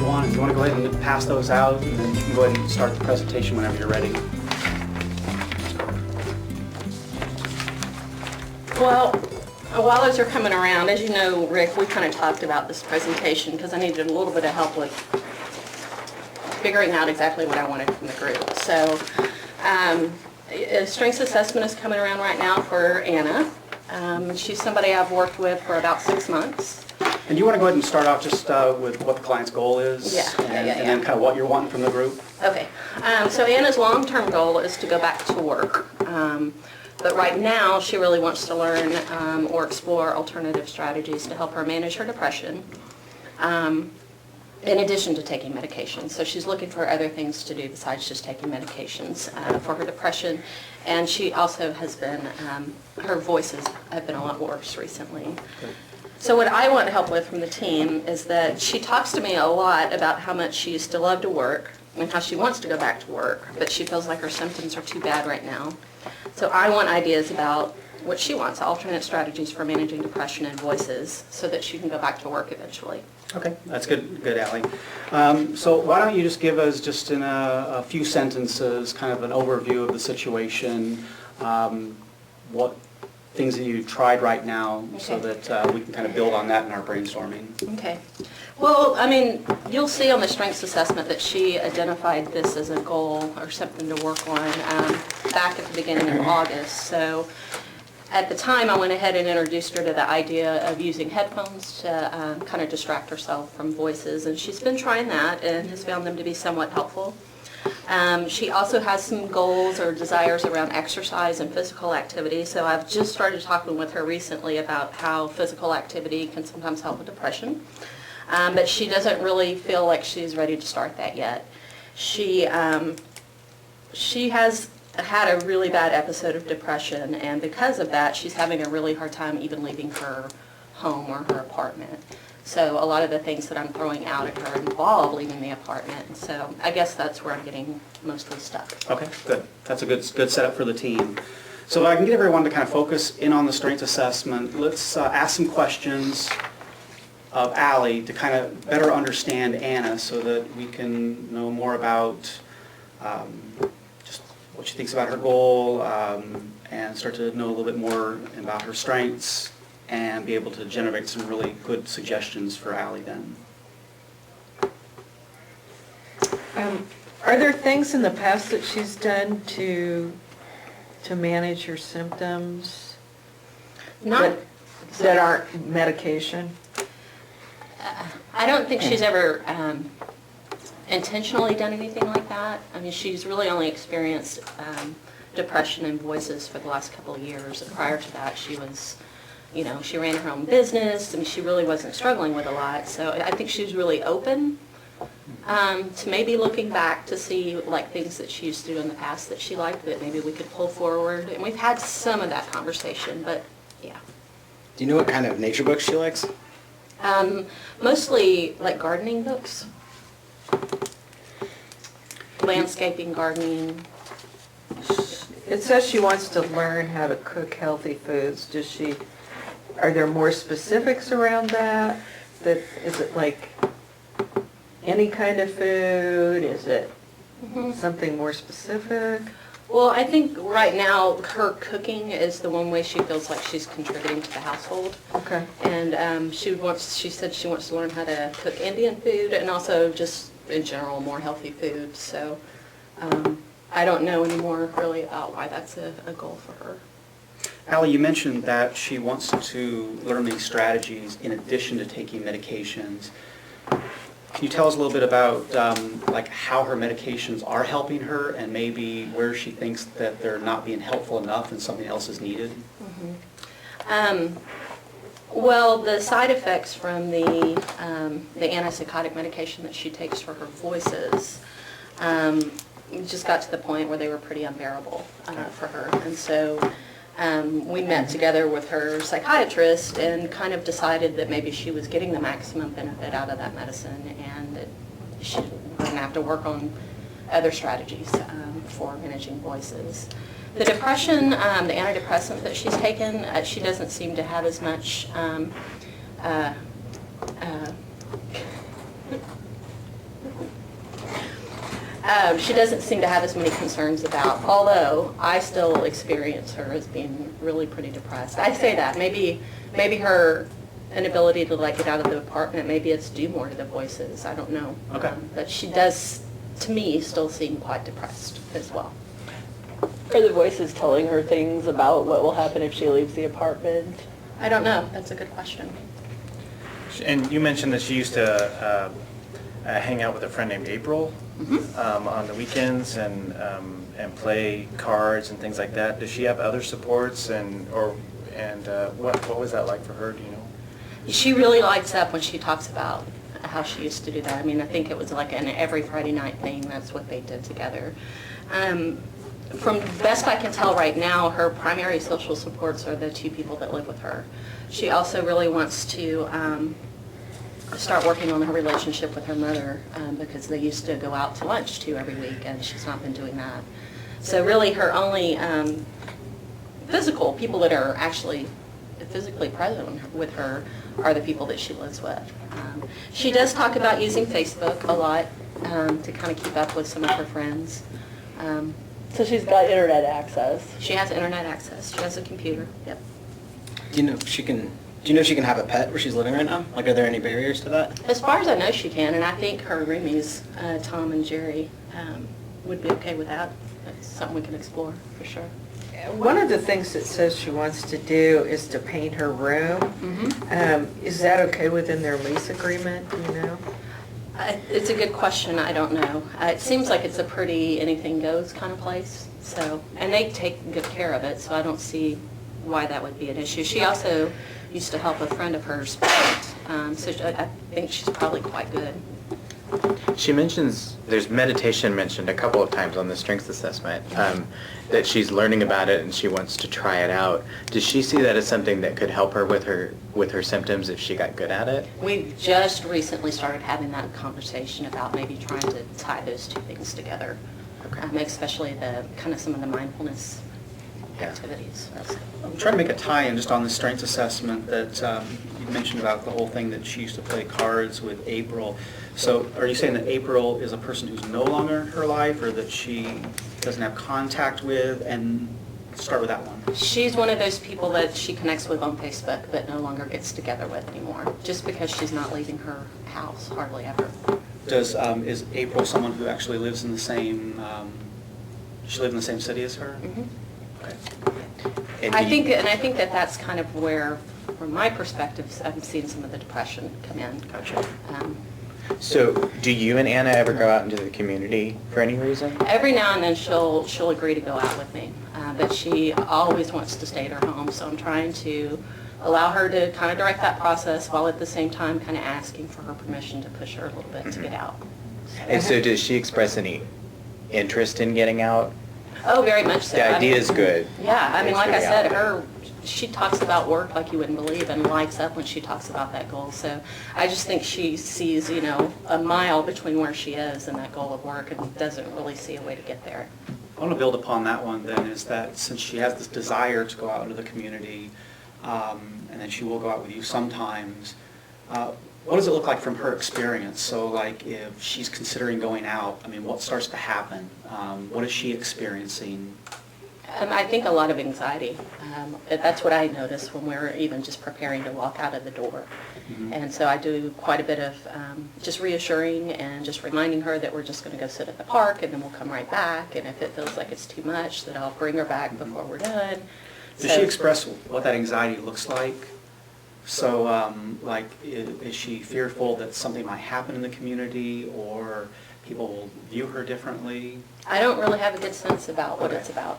everyone. If you want to go ahead and pass those out, and then you can go ahead and start the presentation whenever you're ready. Well, while those are coming around, as you know, Rick, we kind of talked about this presentation because I needed a little bit of help with figuring out exactly what I wanted from the group. So a strengths assessment is coming around right now for Anna. She's somebody I've worked with for about 6 months. And do you want to go ahead and start off just with what the client's goal is? Yeah. And then kind of what you're wanting from the group? Okay. So Anna's long-term goal is to go back to work. But right now, she really wants to learn or explore alternative strategies to help her manage her depression, in addition to taking medications. So she's looking for other things to do besides just taking medications for her depression. And she also has been, her voices have been a lot worse recently. Okay. So what I want help with from the team is that she talks to me a lot about how much she used to love to work and how she wants to go back to work, but she feels like her symptoms are too bad right now. So I want ideas about what she wants, alternate strategies for managing depression and voices so that she can go back to work eventually. Okay, that's good, Allie. So why don't you just give us just in a few sentences kind of an overview of the situation, what things that you've tried right now, so that we can kind of build on that in our brainstorming. Okay. Well, I mean, you'll see on the strengths assessment that she identified this as a goal or something to work on back at the beginning of August. So at the time, I went ahead and introduced her to the idea of using headphones to kind of distract herself from voices, and she's been trying that and has found them to be somewhat helpful. She also has some goals or desires around exercise and physical activity, so I've just started talking with her recently about how physical activity can sometimes help with depression, but she doesn't really feel like she's ready to start that yet. She has had a really bad episode of depression, and because of that, she's having a really hard time even leaving her home or her apartment. So a lot of the things that I'm throwing out at her involve leaving the apartment. So I guess that's where I'm getting mostly stuck. Okay, good. That's a good setup for the team. So if I can get everyone to kind of focus in on the strengths assessment, let's ask some questions of Allie to kind of better understand Anna so that we can know more about just what she thinks about her goal and start to know a little bit more about her strengths and be able to generate some really good suggestions for Allie then. Are there things in the past that she's done to manage her symptoms that aren't medication? I don't think she's ever intentionally done anything like that. I mean, she's really only experienced depression and voices for the last couple of years. And prior to that, she was, you know, she ran her own business. I mean, she really wasn't struggling with a lot. So I think she's really open to maybe looking back to see like things that she used to do in the past that she liked that maybe we could pull forward. And we've had some of that conversation, but yeah. Do you know what kind of nature books she likes? Mostly like gardening books, landscaping, gardening. It says she wants to learn how to cook healthy foods. Are there more specifics around that? Is it like any kind of food? Is it something more specific? Well, I think right now her cooking is the one way she feels like she's contributing to the household. Okay. And she said she wants to learn how to cook Indian food and also just in general more healthy food. So I don't know anymore really about why that's a goal for her. Allie, you mentioned that she wants to learn these strategies in addition to taking medications. Can you tell us a little bit about like how her medications are helping her and maybe where she thinks that they're not being helpful enough and something else is needed? Well, the side effects from the antipsychotic medication that she takes for her voices just got to the point where they were pretty unbearable for her. And so we met together with her psychiatrist and kind of decided that maybe she was getting the maximum benefit out of that medicine and that she was going to have to work on other strategies for managing voices. The depression, the antidepressant that she's taken, she doesn't seem to have as much She doesn't seem to have as many concerns about, although I still experience her as being really pretty depressed. I say that, maybe her inability to like get out of the apartment, maybe it's due more to the voices, I don't know. Okay. But she does, to me, still seem quite depressed as well. Are the voices telling her things about what will happen if she leaves the apartment? I don't know, that's a good question. And you mentioned that she used to hang out with a friend named April on the weekends and play cards and things like that. Does she have other supports what was that like for her? Do you know? She really lights up when she talks about how she used to do that. I mean, I think it was like an every Friday night thing. That's what they did together. From best I can tell right now, her primary social supports are the two people that live with her. She also really wants to start working on her relationship with her mother because they used to go out to lunch every week, and she's not been doing that. So really her only physical people that are actually physically present with her are the people that she lives with. She does talk about using Facebook a lot to kind of keep up with some of her friends. So she's got internet access. She has internet access. She has a computer. Yep. Do you know if she can have a pet where she's living right now? Like, are there any barriers to that? As far as I know, she can, and I think her roomies, Tom and Jerry, would be okay with that. That's something we can explore for sure. One of the things that says she wants to do is to paint her room. Is that okay within their lease agreement, do you know? It's a good question. I don't know. It seems like it's a pretty anything goes kind of place. So, and they take good care of it, so I don't see why that would be an issue. She also used to help a friend of hers paint, so I think she's probably quite good. She mentions, there's meditation mentioned a couple of times on the strengths assessment, that she's learning about it and she wants to try it out. Does she see that as something that could help her with her symptoms if she got good at it? We just recently started having that conversation about maybe trying to tie those two things together, especially the kind of some of the mindfulness activities. I'm trying to make a tie-in just on the strengths assessment that you mentioned about the whole thing that she used to play cards with April. So are you saying that April is a person who's no longer in her life, or that she doesn't have contact with? And start with that one. She's one of those people that she connects with on Facebook but no longer gets together with anymore, just because she's not leaving her house hardly ever. Is April someone who actually lives in the same, does she live in the same city as her? Mhm. Okay. I think that that's kind of where, from my perspective, I'm seeing some of the depression come in. Gotcha. So do you and Anna ever go out into the community for any reason? Every now and then she'll agree to go out with me, but she always wants to stay at her home, so I'm trying to allow her to kind of direct that process while at the same time kind of asking for her permission to push her a little bit to get out. And so does she express any interest in getting out? Oh, very much so. The idea is good. Yeah, I mean, It's like I really said, out there. she talks about work like you wouldn't believe and lights up when she talks about that goal. So I just think she sees, a mile between where she is and that goal of work and doesn't really see a way to get there. I want to build upon that one then, is that since she has this desire to go out into the community, and then she will go out with you sometimes, what does it look like from her experience? So like if she's considering going out, I mean, what starts to happen? What is she experiencing? I think a lot of anxiety. That's what I notice when we're even just preparing to walk out of the door. Mm-hmm. And so I do quite a bit of just reassuring and just reminding her that we're just going to go sit at the park and then we'll come right back. And if it feels like it's too much, that I'll bring her back before we're done. Does she express what that anxiety looks like? So, is she fearful that something might happen in the community, or people will view her differently? I don't really have a good sense about what it's about.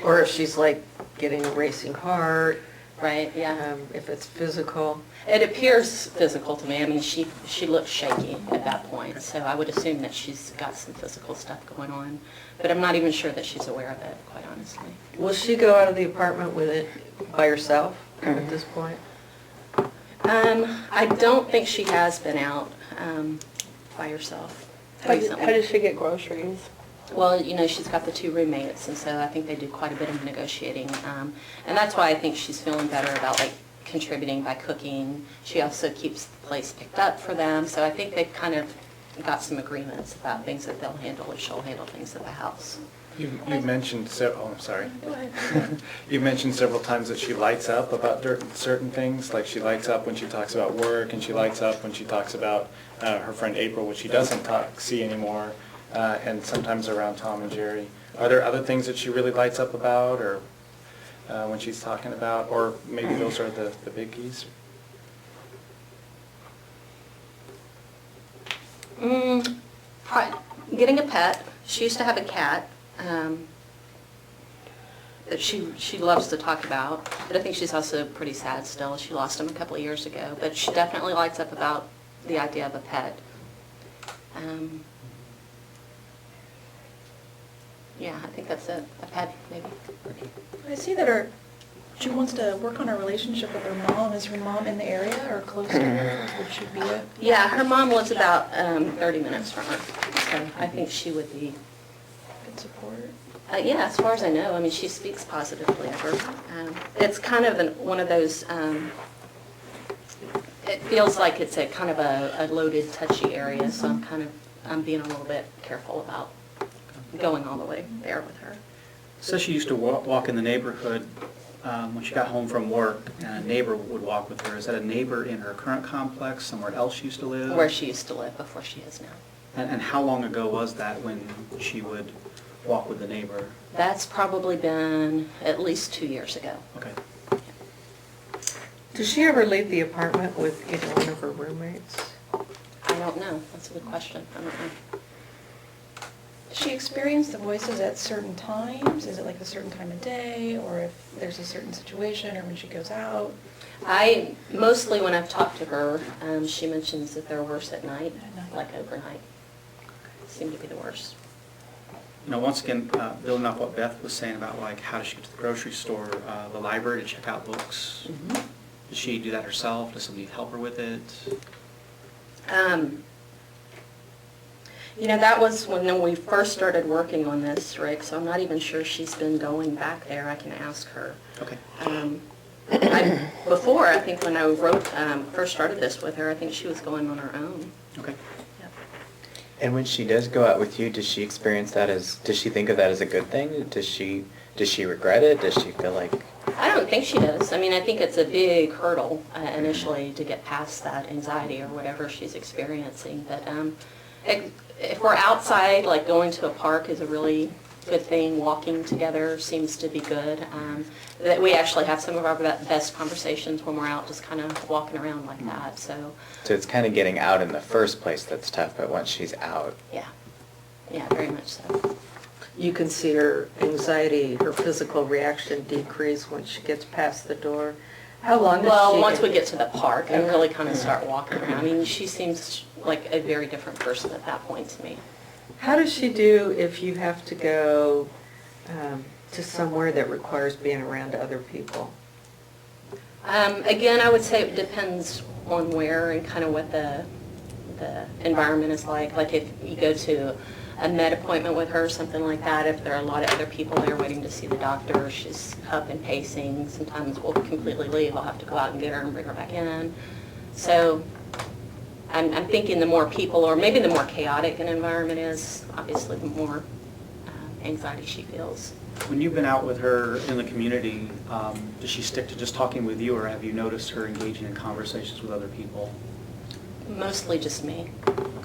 Or if she's like getting a racing heart, Right, yeah. if it's physical. It appears physical to me. I mean, she looks shaky at that point, so I would assume that she's got some physical stuff going on. But I'm not even sure that she's aware of it, quite honestly. Will she go out of the apartment with it by herself at this point? I don't think she has been out by herself recently. How does she get groceries? Well, she's got the two roommates, and so I think they do quite a bit of negotiating. And that's why I think she's feeling better about, contributing by cooking. She also keeps the place picked up for them, so I think they've kind of got some agreements about things that they'll handle or she'll handle things at the house. You mentioned, I'm sorry. You mentioned several times that she lights up about certain things, like she lights up when she talks about work, and she lights up when she talks about her friend April, which she doesn't see anymore, and sometimes around Tom and Jerry. Are there other things that she really lights up about, or when she's talking about, or maybe those are the biggies? Getting a pet. She used to have a cat that she loves to talk about, but I think she's also pretty sad still. She lost him a couple of years ago, but she definitely lights up about the idea of a pet. Yeah, I think that's it. A pet, maybe. I see that she wants to work on her relationship with her mom. Is her mom in the area or close to her? Would she be a... Yeah, her mom lives about 30 minutes from her, so I think she would be... good support? Yeah, as far as I know, I mean, she speaks positively of her. It's kind of one of those, it feels like it's a kind of a loaded, touchy area, so I'm being a little bit careful about going all the way there with her. So she used to walk in the neighborhood when she got home from work, and a neighbor would walk with her. Is that a neighbor in her current complex, somewhere else she used to live? Where she used to live before she is now. And how long ago was that when she would walk with the neighbor? That's probably been at least 2 years ago. Okay. Does she ever leave the apartment with either one of her roommates? I don't know. That's a good question. I don't know. Does she experience the voices at certain times? Is it like a certain time of day, or if there's a certain situation, or when she goes out? Mostly when I've talked to her, she mentions that they're worse at night, like overnight. Seem to be the worst. You know, once again, building off what Beth was saying about like how does she get to the grocery store, the library to check out books. Mm-hmm. Does she do that herself? Does somebody help her with it? You know, that was when we first started working on this, Rick, so I'm not even sure she's been going back there. I can ask her. Okay. Before, I think when I first started this with her, I think she was going on her own. Okay. Yep. And when she does go out with you, does she experience that does she think of that as a good thing? Does she regret it? Does she feel like... I don't think she does. I mean, I think it's a big hurdle initially to get past that anxiety or whatever she's experiencing. But if we're outside, like going to a park is a really good thing. Walking together seems to be good. That we actually have some of our best conversations when we're out just kind of walking around like that. So So it's kind of getting out in the first place that's tough, but once she's out... yeah, very much so. You can see her anxiety, her physical reaction decrease once she gets past the door. How long does she... Well, once we get to the park and really kind of start walking around, I mean, she seems like a very different person at that point to me. How does she do if you have to go to somewhere that requires being around other people? Again, I would say it depends on where and kind of what the environment is like. Like if you go to a med appointment with her, something like that, if there are a lot of other people there waiting to see the doctor, she's up and pacing. Sometimes we'll completely leave. I'll have to go out and get her and bring her back in. So I'm thinking the more people, or maybe the more chaotic an environment is, obviously the more anxiety she feels. When you've been out with her in the community, does she stick to just talking with you, or have you noticed her engaging in conversations with other people? Mostly just me.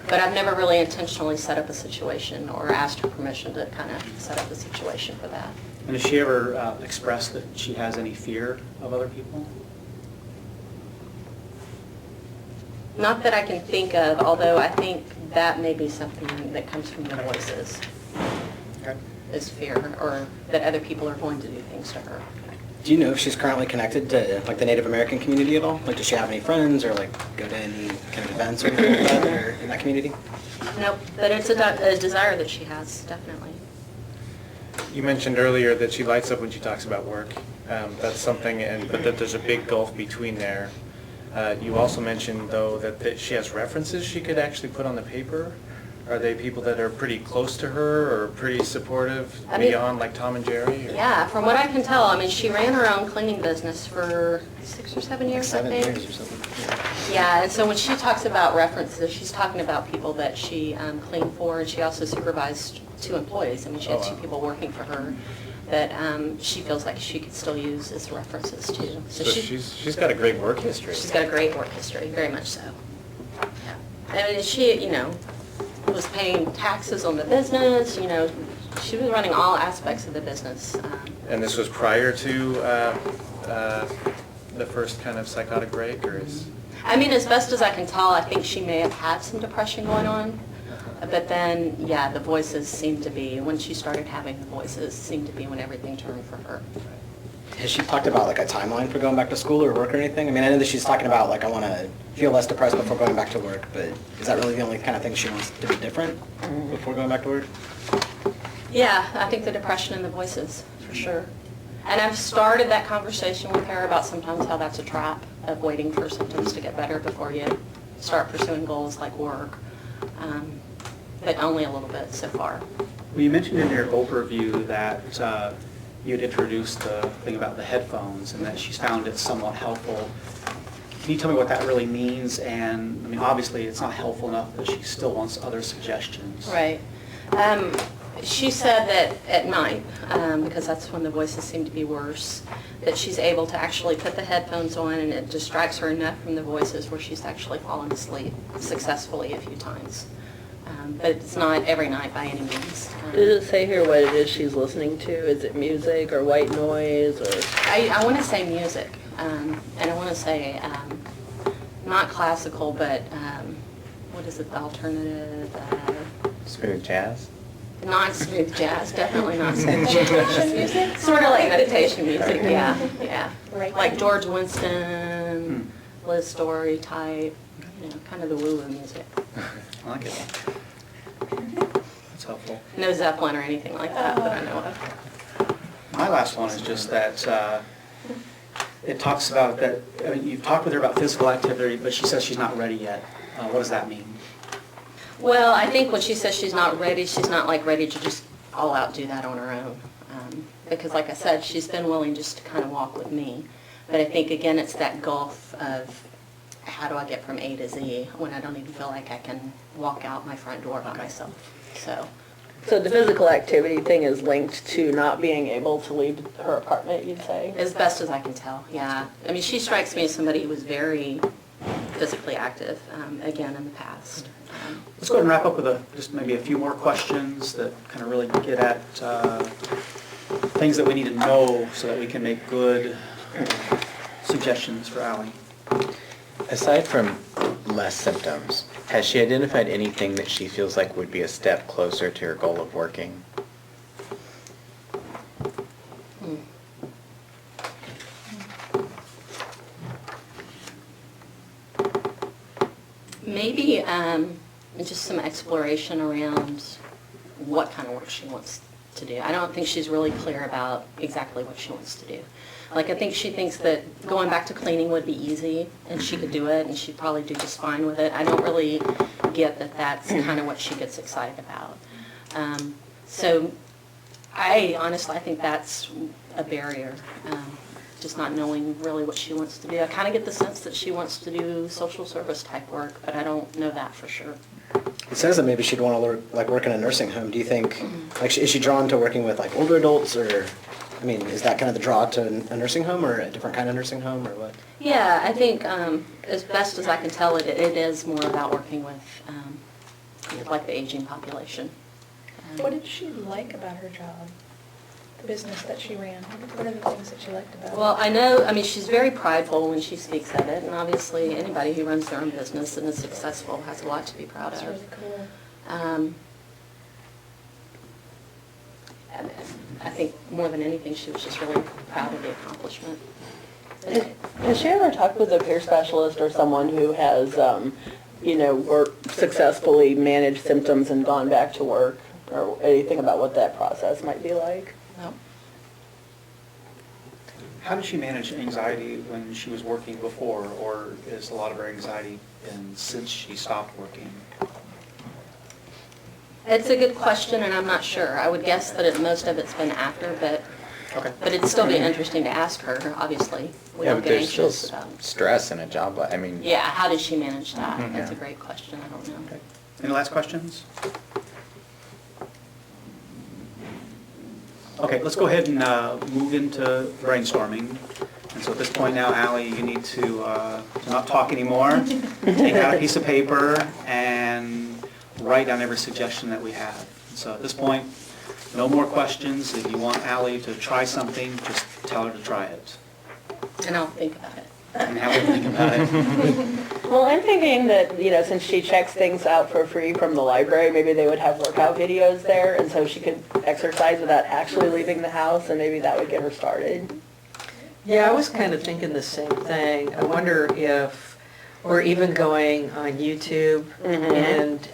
But I've never really intentionally set up a situation or asked her permission to kind of set up a situation for that. And has she ever expressed that she has any fear of other people? Not that I can think of, although I think that may be something that comes from the voices, Okay. is fear, or that other people are going to do things to her. Do you know if she's currently connected to like the Native American community at all? Like, does she have any friends or like go to any kind of events or anything like that or in that community? Nope, but it's a desire that she has, definitely. You mentioned earlier that she lights up when she talks about work. That's something, but that there's a big gulf between there. You also mentioned, though, that she has references she could actually put on the paper. Are they people that are pretty close to her or pretty supportive beyond like Tom and Jerry? Or? Yeah, from what I can tell, I mean, she ran her own cleaning business for 6 or 7 years, I think. 7 years or something. Yeah, and so when she talks about references, she's talking about people that she cleaned for, and she also supervised 2 employees. I mean, she had 2 people working for her that she feels like she could still use as references too. So she's got a great work history. She's got a great work history, very much so. Yeah. I mean, she, was paying taxes on the business, she was running all aspects of the business. And this was prior to the first kind of psychotic break, or is? I mean, as best as I can tell, I think she may have had some depression going on. But then, yeah, the voices seemed to be, when she started having the voices, seemed to be when everything turned for her. Has she talked about like a timeline for going back to school or work or anything? I mean, I know that she's talking about like, I want to feel less depressed before going back to work, but is that really the only kind of thing she wants to be different before going back to work? Yeah, I think the depression and the voices, for sure. And I've started that conversation with her about sometimes how that's a trap of waiting for symptoms to get better before you start pursuing goals like work. But only a little bit so far. Well, you mentioned in your overview that you had introduced the thing about the headphones and that she's found it somewhat helpful. Can you tell me what that really means? And I mean, obviously it's not helpful enough that she still wants other suggestions. Right. She said that at night, because that's when the voices seem to be worse, that she's able to actually put the headphones on and it distracts her enough from the voices where she's actually fallen asleep successfully a few times. But it's not every night by any means. Does it say here what it is she's listening to? Is it music or white noise or? I want to say music, and I want to say not classical, but what is it, the alternative? Smooth jazz? Not smooth jazz, definitely not smooth jazz. music? Sort of like meditation music, yeah. Right. Like George Winston, Liz Story type, kind of the woo-woo music. I like it. That's helpful. No Zeppelin or anything like that I know of. My last one is just that it talks about that, I mean, you've talked with her about physical activity, but she says she's not ready yet. What does that mean? Well, I think when she says she's not ready, she's not like ready to just all out do that on her own. Because like I said, she's been willing just to kind of walk with me. But I think, again, it's that gulf of how do I get from A to Z when I don't even feel like I can walk out my front door by myself. So the physical activity thing is linked to not being able to leave her apartment, you'd say? As best as I can tell, yeah. I mean, she strikes me as somebody who was very physically active, again, in the past. Let's go ahead and wrap up with just maybe a few more questions that kind of really get at things that we need to know so that we can make good suggestions for Allie. Aside from less symptoms, has she identified anything that she feels like would be a step closer to her goal of working? Maybe just some exploration around what kind of work she wants to do. I don't think she's really clear about exactly what she wants to do. Like, I think she thinks that going back to cleaning would be easy, and she could do it, and she'd probably do just fine with it. I don't really get that that's kind of what she gets excited about. So I think that's a barrier, just not knowing really what she wants to do. I kind of get the sense that she wants to do social service type work, but I don't know that for sure. It says that maybe she'd want to work in a nursing home. Do you think, is she drawn to working with like older adults, or, I mean, is that kind of the draw to a nursing home or a different kind of nursing home, or what? Yeah, I think as best as I can tell, it is more about working with like the aging population. What did she like about her job? The business that she ran? What are the things that she liked about it? Well, she's very prideful when she speaks of it, and obviously anybody who runs their own business and is successful has a lot to be proud That's of. really cool. I think more than anything, she was just really proud of the accomplishment. Has she ever talked with a peer specialist or someone who has, worked successfully, managed symptoms and gone back to work? Or anything about what that process might be like? No. How did she manage anxiety when she was working before, or is a lot of her anxiety been since she stopped working? It's a good question, and I'm not sure. I would guess that most of it's been after, but Okay. But it'd still be interesting to ask her, obviously. We Yeah, don't but get there's still anxious about. stress in a job, I mean. Yeah, how does she manage that? Mhm. That's a Yeah. great question, I don't know. Any last questions? Okay, let's go ahead and move into brainstorming. And so at this point now, Ally, you need to not talk anymore. Take out a piece of paper and write down every suggestion that we have. So at this point, no more questions. If you want Ally to try something, just tell her to try it. And I'll think about it. And have her think about it. Well, I'm thinking that, since she checks things out for free from the library, maybe they would have workout videos there, and so she could exercise without actually leaving the house, and maybe that would get her started. Yeah, I was kind of thinking the same thing. I wonder if, or even going on YouTube and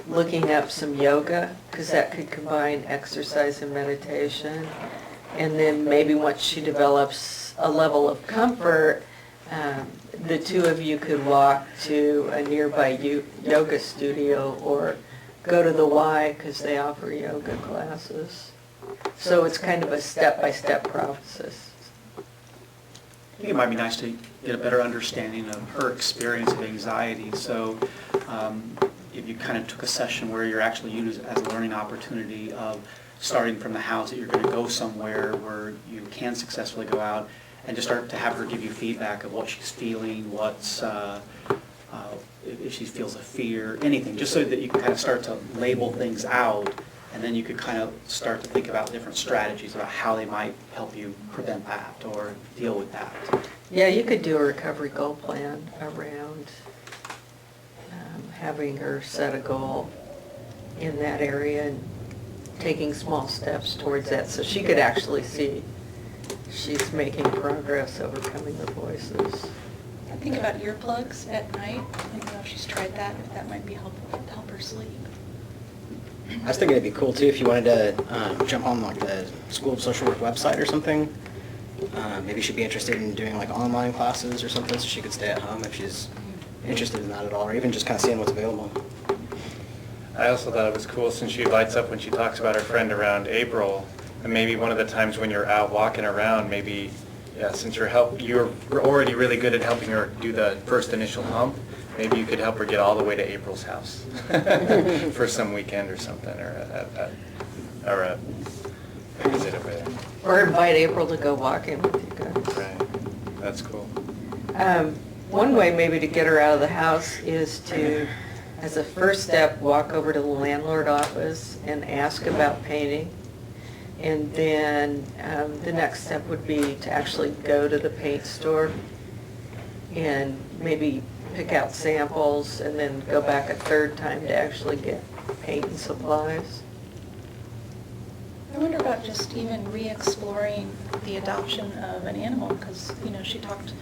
looking up some yoga, because that could combine exercise and meditation. And then maybe once she develops a level of comfort, the two of you could walk to a nearby yoga studio or go to the Y because they offer yoga classes. So it's kind of a step-by-step process. I think it might be nice to get a better understanding of her experience of anxiety. So if you kind of took a session where you're actually used as a learning opportunity of starting from the house, that you're going to go somewhere where you can successfully go out, and just start to have her give you feedback of what she's feeling, if she feels a fear, anything, just so that you can kind of start to label things out, and then you could kind of start to think about different strategies about how they might help you prevent that or deal with that. Yeah, you could do a recovery goal plan around having her set a goal in that area and taking small steps towards that so she could actually see she's making progress overcoming the voices. I think about earplugs at night. I don't know if she's tried that, if that might be helpful to help her sleep. I was thinking it'd be cool too if you wanted to jump on like the School of Social Work website or something. Maybe she'd be interested in doing like online classes or something so she could stay at home if she's interested in that at all, or even just kind of seeing what's available. I also thought it was cool since she lights up when she talks about her friend around April, and maybe one of the times when you're out walking around, maybe, since you're already really good at helping her do the first initial hump, maybe you could help her get all the way to April's house for some weekend or something, or a visit of it. Or invite April to go walking with you guys. Right, that's cool. One way maybe to get her out of the house is to, as a first step, walk over to the landlord office and ask about painting. And then the next step would be to actually go to the paint store and maybe pick out samples and then go back a third time to actually get paint and supplies. I wonder about just even re-exploring the adoption of an animal, because, she talked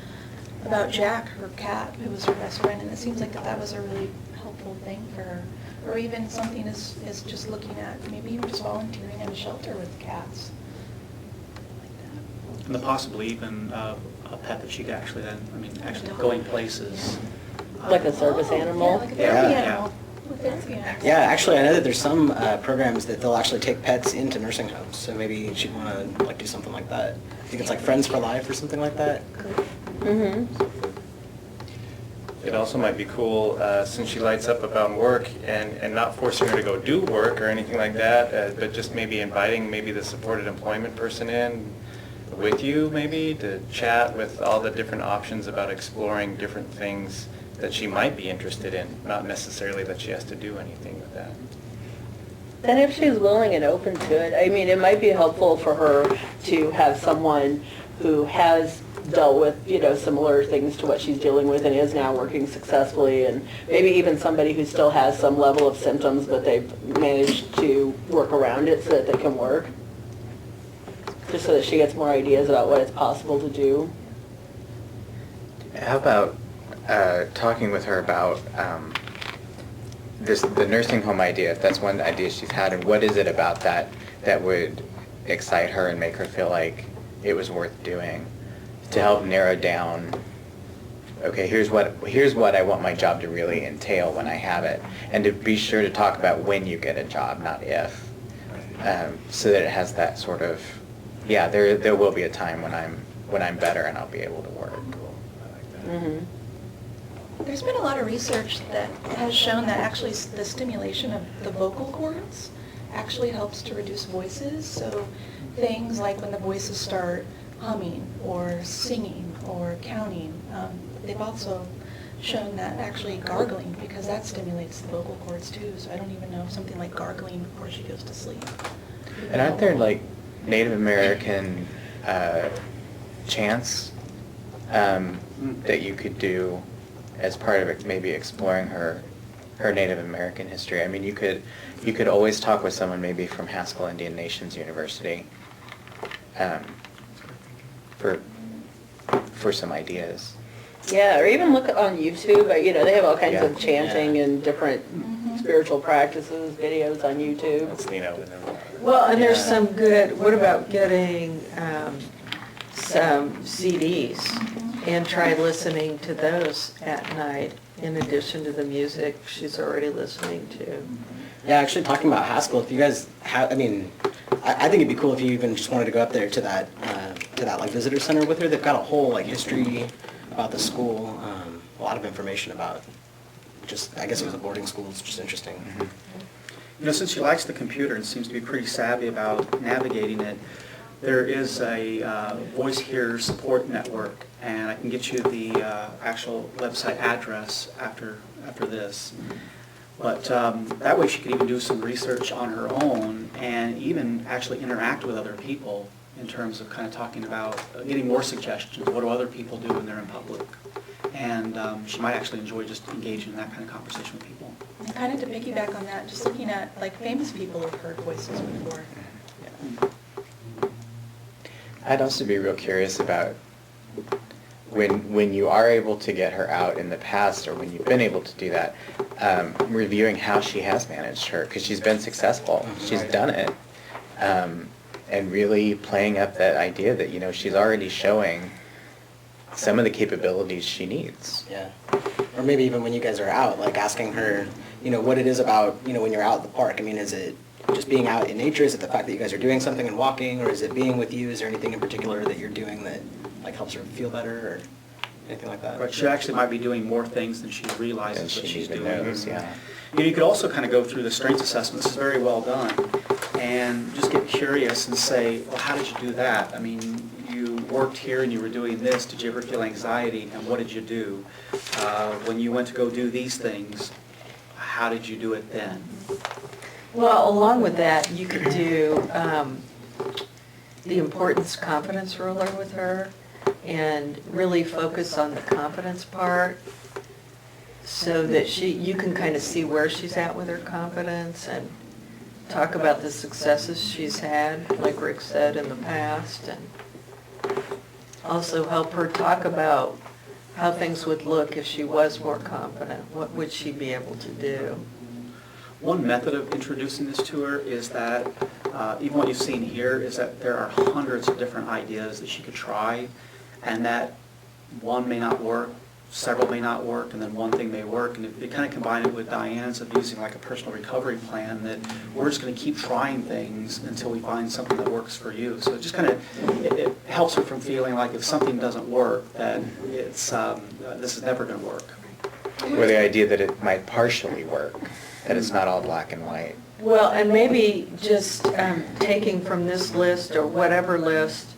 about Jack, her cat, who was her best friend, and it seems like that was a really helpful thing for her. Or even something as just looking at, maybe even just volunteering at a shelter with cats. Like And possibly even a pet that she could actually then, actually going places. Like a service animal? Yeah, like a Yeah, therapy yeah. animal. A therapy animal. Yeah, actually, I know that there's some programs that they'll actually take pets into nursing homes, so maybe she'd want to do something like that. I think it's like Friends for Life or something like that. It also might be cool, since she lights up about work, and not forcing her to go do work or anything like that, but just maybe inviting maybe the supported employment person in with you, maybe, to chat with all the different options about exploring different things that she might be interested in, not necessarily that she has to do anything with that. And if she's willing and open to it, it might be helpful for her to have someone who has dealt with, similar things to what she's dealing with and is now working successfully, and maybe even somebody who still has some level of symptoms, but they've managed to work around it so that they can work. Just so that she gets more ideas about what it's possible to do. How about talking with her about the nursing home idea, if that's one idea she's had, and what is it about that would excite her and make her feel like it was worth doing, to help narrow down, okay, here's what I want my job to really entail when I have it, and to be sure to talk about when you get a job, not if, so that it has that sort of yeah, there will be a time when I'm better and I'll be able to work. Mhm. There's been a lot of research that has shown that actually the stimulation of the vocal cords actually helps to reduce voices. So things like when the voices start humming or singing or counting, they've also shown that actually gargling, because that stimulates the vocal cords too. So I don't even know if something like gargling before she goes to sleep. And aren't there like Native American chants that you could do as part of it, maybe exploring her Native American history? I mean, you could always talk with someone maybe from Haskell Indian Nations University for some ideas. Yeah, or even look on YouTube, they have all kinds of Yeah. chanting and different spiritual practices, videos on YouTube. Let's lean over there. Well, and there's Yeah. some good, what about getting some CDs and try listening to those at night in addition to the music she's already listening to? Yeah, actually talking about Haskell, if you guys have, I mean, I think it'd be cool if you even just wanted to go up there to that like visitor center with her. They've got a whole like history about the school, a lot of information about just, I guess it was a boarding school. It's just interesting. You know, since she likes the computer and seems to be pretty savvy about navigating it, there is a voice hearer support network, and I can get you the actual website address after this. But that way she could even do some research on her own and even actually interact with other people in terms of kind of talking about getting more suggestions. What do other people do when they're in public? And she might actually enjoy just engaging in that kind of conversation with people. And kind of to piggyback on that, just looking at like famous people who've heard voices before. I'd also be real curious about when you are able to get her out in the past, or when you've been able to do that, reviewing how she has managed her, because she's been successful, she's done it, and really playing up that idea that she's already showing some of the capabilities she needs. Yeah. Or maybe even when you guys are out, like asking her, what it is about, when you're out at the park. I mean, is it just being out in nature? Is it the fact that you guys are doing something and walking, or is it being with you? Is there anything in particular that you're doing that like helps her feel better or anything like that? But she actually might be doing more things than she realizes Than that she she's even doing. knows, yeah. You could also kind of go through the strengths assessment. This is very well done. And just get curious and say, well, how did you do that? I mean, you worked here and you were doing this. Did you ever feel anxiety? And what did you do? When you went to go do these things, how did you do it then? Well, along with that, you could do the importance confidence ruler with her and really focus on the confidence part so that you can kind of see where she's at with her confidence and talk about the successes she's had, like Rick said, in the past, and also help her talk about how things would look if she was more confident. What would she be able to do? One method of introducing this to her is that, even what you've seen here, is that there are hundreds of different ideas that she could try, and that one may not work, several may not work, and then one thing may work. And if you kind of combine it with Diane's of using like a personal recovery plan, that we're just going to keep trying things until we find something that works for you. So it just kind of, it helps her from feeling like if something doesn't work, that it's, this is never going to work. Or the idea that it might partially work, that it's not all black and white. Well, and maybe just taking from this list or whatever list,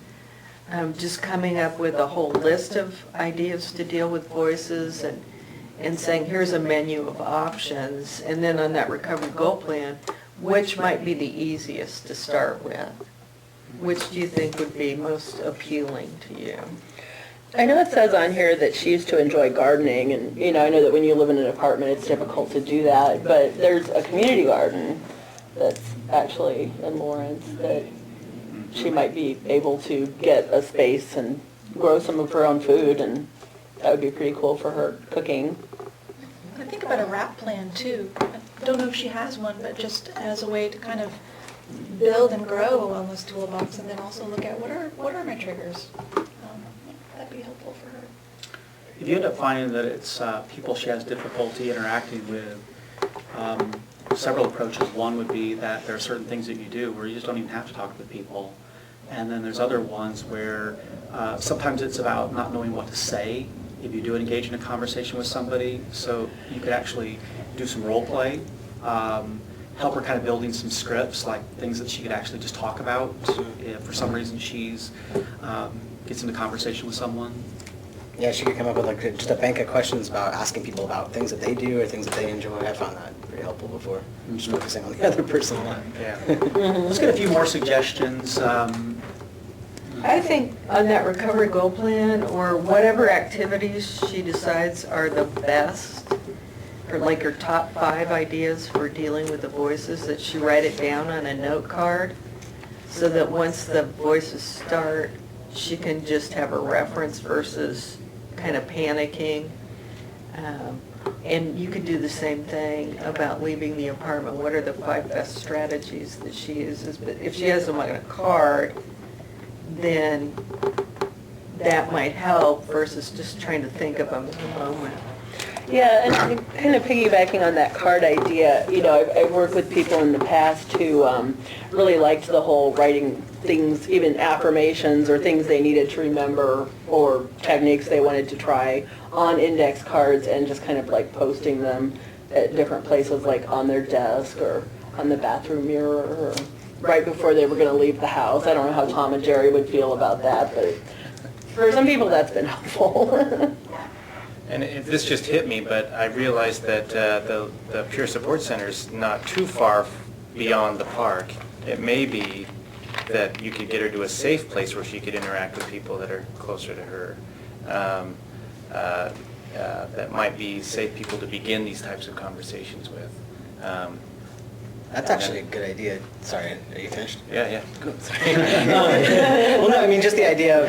just coming up with a whole list of ideas to deal with voices and saying, here's a menu of options. And then on that recovery goal plan, which might be the easiest to start with? Which do you think would be most appealing to you? I know it says on here that she used to enjoy gardening, and, I know that when you live in an apartment, it's difficult to do that, but there's a community garden that's actually in Lawrence that she might be able to get a space and grow some of her own food, and that would be pretty cool for her cooking. I think about a wrap plan too. I don't know if she has one, but just as a way to kind of build and grow a wellness toolbox, and then also look at what are my triggers. That'd be helpful for her. If you end up finding that it's people she has difficulty interacting with, several approaches. One would be that there are certain things that you do where you just don't even have to talk to the people. And then there's other ones where sometimes it's about not knowing what to say if you do engage in a conversation with somebody. So you could actually do some role play, help her kind of building some scripts, like things that she could actually just talk about if for some reason she's gets into conversation with someone. Yeah, she could come up with like just a bank of questions about asking people about things that they do or things that they enjoy. I found that pretty helpful before. Just focusing on the other person a lot. Yeah. Let's get a few more suggestions. I think on that recovery goal plan, or whatever activities she decides are the best, or like her top 5 ideas for dealing with the voices, that she write it down on a note card, so that once the voices start, she can just have a reference versus kind of panicking. And you could do the same thing about leaving the apartment. What are the 5 best strategies that she uses? But if she has them on a card, then that might help versus just trying to think of them in the moment. Yeah, and kind of piggybacking on that card idea, you know, I've worked with people in the past who really liked the whole writing things, even affirmations or things they needed to remember or techniques they wanted to try on index cards and just kind of like posting them at different places, like on their desk or on the bathroom mirror or right before they were going to leave the house. I don't know how Tom and Jerry would feel about that, but for some people that's been helpful. And this just hit me, but I realized that the Peer Support Center is not too far beyond the park. It may be that you could get her to a safe place where she could interact with people that are closer to her. That might be safe people to begin these types of conversations with. That's actually a good idea. Sorry, are you finished? Yeah. Sorry. Well, no, I mean, just the idea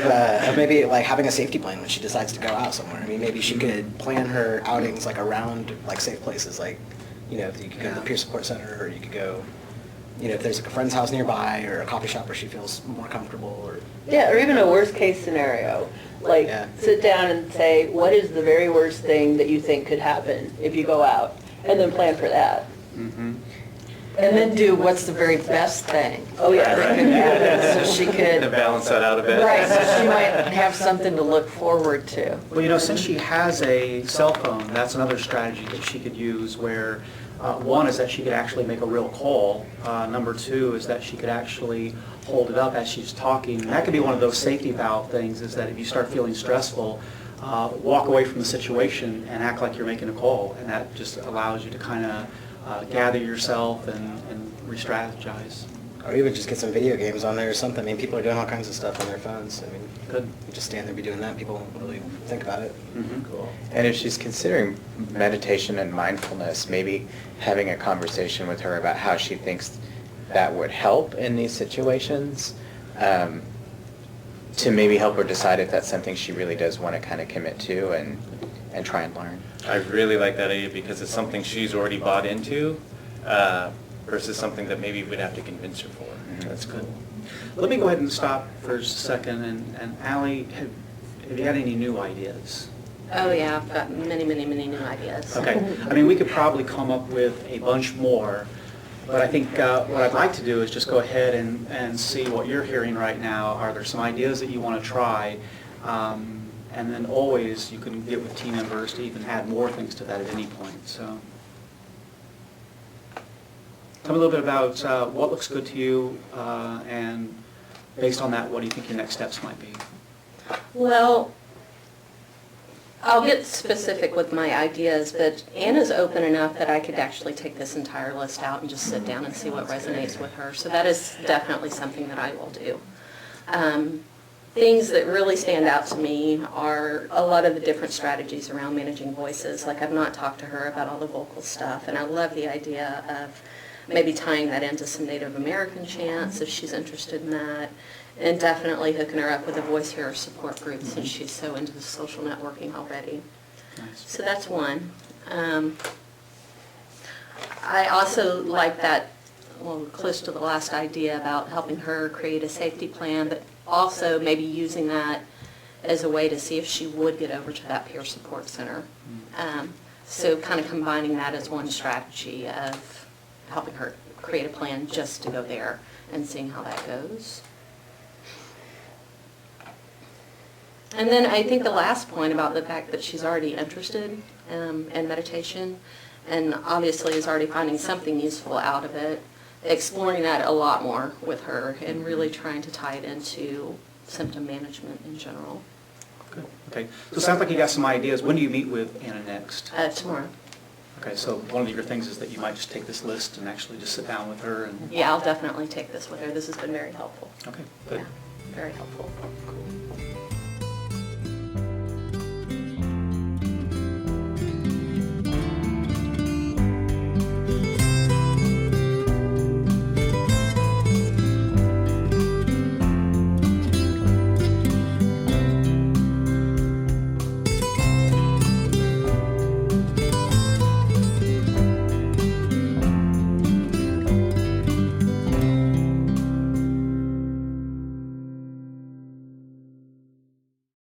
of maybe like having a safety plan when she decides to go out somewhere. I mean, maybe she could plan her outings like around like safe places, like, you know, you could go to the peer support center, or you could go, you know, if there's like a friend's house nearby or a coffee shop where she feels more comfortable, or Yeah, or even a worst case scenario. Like, Yeah. sit down and say, what is the very worst thing that you think could happen if you go out? And then plan for that. Mm-hmm. And then do what's the very best thing. Oh, yeah. that could happen, so she To could, balance that out a bit. right, so she might have something to look forward to. Well, you know, since she has a cell phone, that's another strategy that she could use where, one is that she could actually make a real call. Number 2 is that she could actually hold it up as she's talking. And that could be one of those safety valve things, is that if you start feeling stressful, walk away from the situation and act like you're making a call. And that just allows you to kind of gather yourself and re-strategize. or even just get some video games on there or something. I mean, people are doing all kinds of stuff on their phones. I mean, Good. you just stand there, be doing that, people won't really think about it. Cool. And if she's considering meditation and mindfulness, maybe having a conversation with her about how she thinks that would help in these situations, to maybe help her decide if that's something she really does want to kind of commit to and try and learn. I really like that idea because it's something she's already bought into versus something that maybe we'd have to convince her for. That's good. Let me go ahead and stop for just a second. And Ally, have you had any new ideas? Oh, yeah, I've got many, many, many new ideas. Okay. I mean, we could probably come up with a bunch more, but I think what I'd like to do is just go ahead and see what you're hearing right now. Are there some ideas that you want to try? And then always you can get with team members to even add more things to that at any point. So tell me a little bit about what looks good to you, and based on that, what do you think your next steps might be? Well, I'll get specific with my ideas, but Anna's open enough that I could actually take this entire list out and just sit down and see what resonates with her. So that is definitely something that I will do. Things that really stand out to me are a lot of the different strategies around managing voices. Like, I've not talked to her about all the vocal stuff, and I love the idea of maybe tying that into some Native American chants if she's interested in that, and definitely hooking her up with a voice hearer support group since she's so into the social networking already. Nice. So that's one. I also like that, well, close to the last idea about helping her create a safety plan, but also maybe using that as a way to see if she would get over to that peer support center. So kind of combining that as one strategy of helping her create a plan just to go there and seeing how that goes. And then I think the last point about the fact that she's already interested in meditation and obviously is already finding something useful out of it, exploring that a lot more with her and really trying to tie it into symptom management in general. Good. Okay, so it sounds like you got some ideas. When do you meet with Anna next? Tomorrow. Okay, so one of your things is that you might just take this list and actually just sit down with her and... Yeah, I'll definitely take this with her. This has been very helpful. Okay, good. Yeah, very helpful.